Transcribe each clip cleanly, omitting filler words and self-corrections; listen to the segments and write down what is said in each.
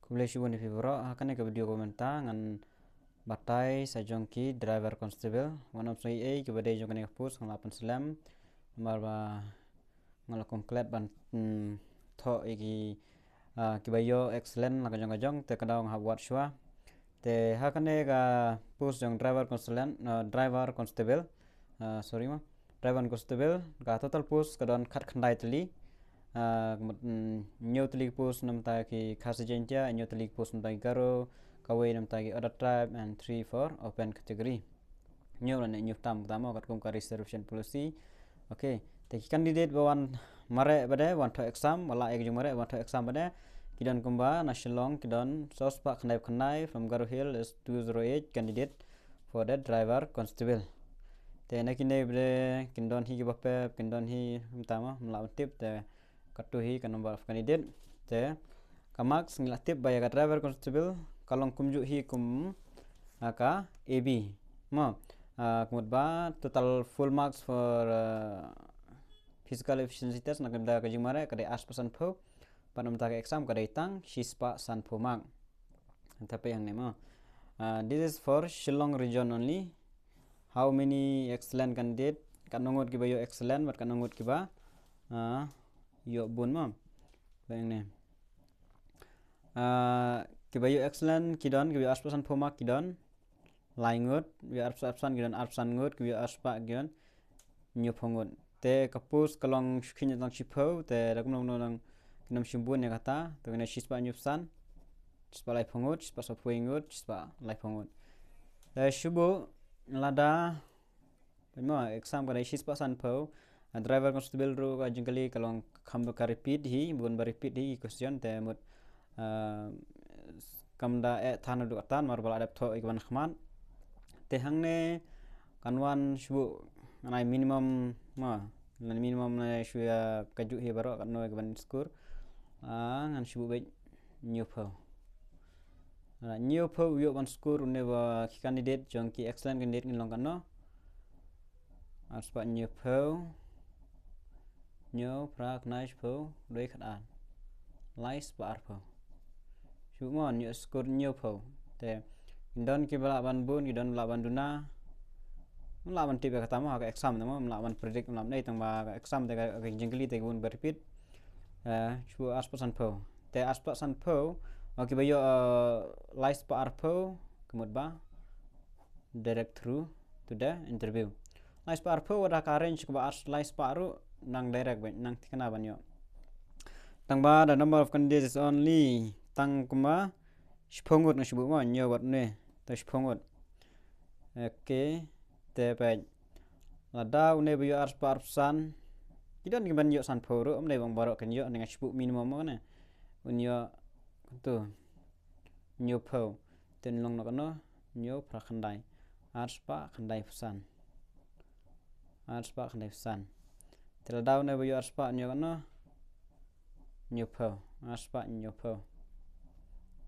Boleh cuba ni fibro akan ke video komentar ngan batai sajong ki driver constable wanam sai ai ke badai jong ne pus ngalapan selam marba ngalakom klet ban tho iki ki bayo excellent la kajong te kadang ha wat shwa te hakane ga pus jong driver constable sorry ma driver constable ga total pus kadon khat khandai tali nhiều tlik post nam ta ki khas jentia nhiều tlik post nam ta garo kawai nam ta ki other tribe and 3 4 open category nhiều là nhiều tam tamo kat kum ka reservation policy okay te ki candidate bawan mare bade wan to exam wala ek jung mare wan to exam bade kidan kumba national kidan sospa khnai from garo hill is 208 candidate for that driver constable te na kine bade kindon hi bape kindon hi tama mla tip te katuhi kan number of candidate te kamak nglatip baya ka driver constable kalong kumju hi kum aka ab ma kemudian total full marks for physical efficiency test nak da ka jimare ka de 8% pho panam ta ka exam ka de tang shispa san pho mark tapi yang nema this is for Shillong region only. How many excellent candidate kanongot ki bayo excellent but kanongot ki ba yo bun ma bang ne ki bayo excellent kidon ki 8% pho mark kidon laingot bi 8% kidon 8% ngot ki aspa kidon nyu phongot te kapus kalong khinya tang chipho te raknom nang kinam shimbun ne kata to ne shispa nyupsan shispa lai phongot shispa so phuingot shispa lai phongot te shubu lada ma exam ka shispa san pho driver constable ro ka jingkali kalong kham ka repeat hi bun ba repeat hi question te mut kamda e thana du atan mar bala adap tho ikban khman te hangne kanwan shubu anai minimum ma minimum na shuya kaju hi baro kanno ikban skur ngan shubu be new pho yo ban skur ne ba candidate jong ki excellent candidate ngilong kanno aspa new pho nhớ prak nice pho đôi khát an lice bar pho chú mon nhớ score nhiều pho te don ki bala ban bun ki don la ban duna la ban tiba kata mo ka exam namo la ban predict lam nei tang ba exam te ka jingli te gun repeat chú aspa pho te aspa pho ki bayo lice bar pho kemud ba direct through to the interview lice bar pho ada ka range ko ba lice baru nang direct ben nang tikana banyo tang ba the number of candidates is only tang kuma shphongot na shbu ma nyo wat ne ta shphongot okay te pe la da une bu ar par san kidon ki ban yo san phoro ne bang baro kan yo ne shbu minimum ma ne unyo tu nyo pho ten long no kono nyo pra khandai ar spa khandai san Tela daun ne bayo aspa nyo no nyopho aspa nyopho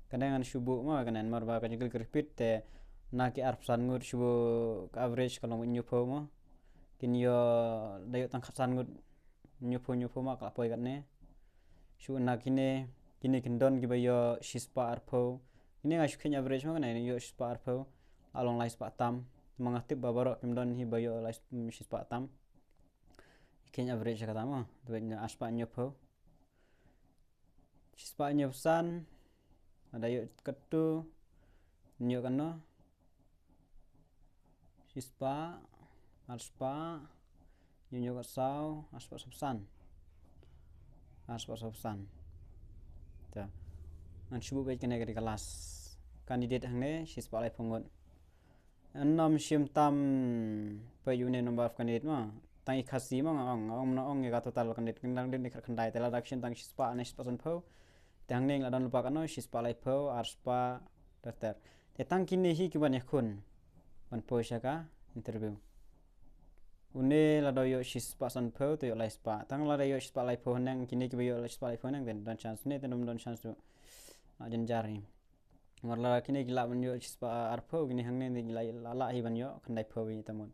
kanengan shubu ma kanen marba ka jigil repeat te na ki arpsan ngut shubu average kalau nyopho mo kin yo dayo tang khasan ngut nyopho ma ka poi kan ne shu na kine kindon ki bayo shispa arpho ini ga shukhin average ma kanen yo shispa arpho along lai spa tam mangatip babaro kindon hi bayo lai shispa tam Kenya average kata mo, tuwing aspa nyopho, shispa nyopsan, ada yuk ketu, nyok ano, shispa, aspa, nyok asau, aspa subsan, ta, an shubu baik kena kari kelas, kandidat hangne shispa lai pongot, enam shim tam, payune number of kandidat mo. Tang ikhasi ma ong ga total candidate kendang den khandai tela reduction tang shispa ne shispa pho tang neng la dan lupa kano shispa lai pho arspa daftar te tang kini hi kiban yakhun ban poisha ka interview une la do yo shispa san pho to yo lai spa tang la yo shispa lai pho nang kini ki yo shispa lai pho nang den don chance ne den don chance to jan jari marla kini gila ban yo shispa ar pho kini hang ne la hi ban yo khandai pho wi tamon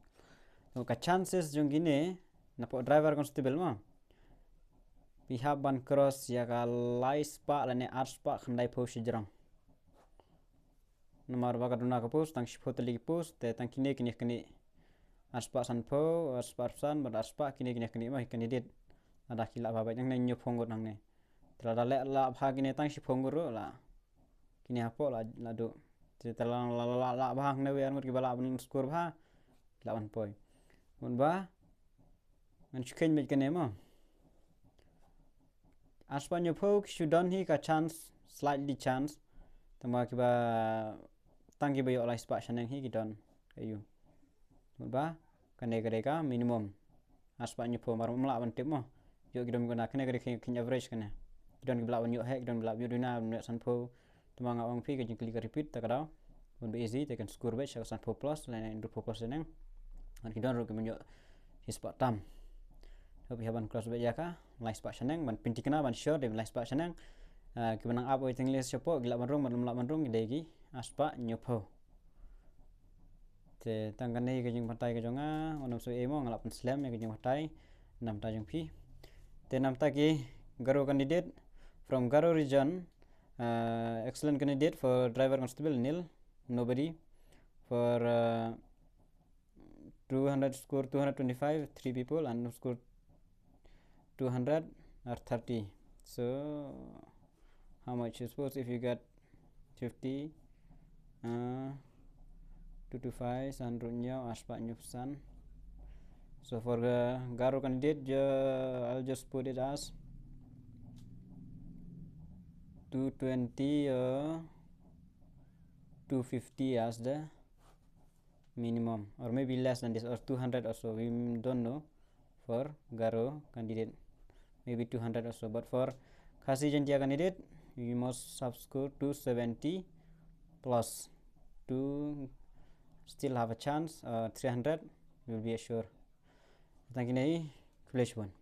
ka chances jong gini napo driver constable ma pihak ban cross ya ka lice pa la ne ars pa khandai pho sijrang nomor bagaduna ke post tang shipho tali post te tang kini aspa sanpo aspa san bar aspa kini mah candidate ada kila baba yang neng nyuphongot nang ne terada le la bha kini tang shiphongoro la kini hapo la do te telang la bhang ne wer ngot ki bala bun skor bha la ban poi mun ba man chken met kene mo aspa nyupho shudon hi ka chance slightly chance tama ki ba tangki bayo la spa shaneng hi ki don kayu mun ba kane gare ka minimum aspa nyupho mar mla ban tip mo yo gidom gona kane gare kin average kane don gibla ban yo he don gibla yo dina net sanpho tama nga ong phi ka jing klik repeat ta kada mun be easy te kan score be sanpho plus la ndu plus neng an ki don ro ki mun yo hispa tam hope you have cross be ya ka like spa shaneng ban pintikna ban sure de like spa shaneng ki banang ap waiting list chopo gila ban rong ban rong degi aspa nyupho te tangane ke jing patai ke jonga onam so emo ngalap slam ke jing patai nam ta jong phi te nam ta ki garo candidate from Garo region excellent candidate for driver constable nil nobody for 200 score 225 3 people and score 200 or 30 so how much you suppose if you get 50 225 sandrunya aspa nyupsan so for the Garo candidate I'll just put it as 220 250 as the minimum or maybe less than this or 200 or so we don't know for Garo candidate maybe 200 or so but for Khasi Jantia candidate we must have score 270 plus to still have a chance 300 will be assured thank you.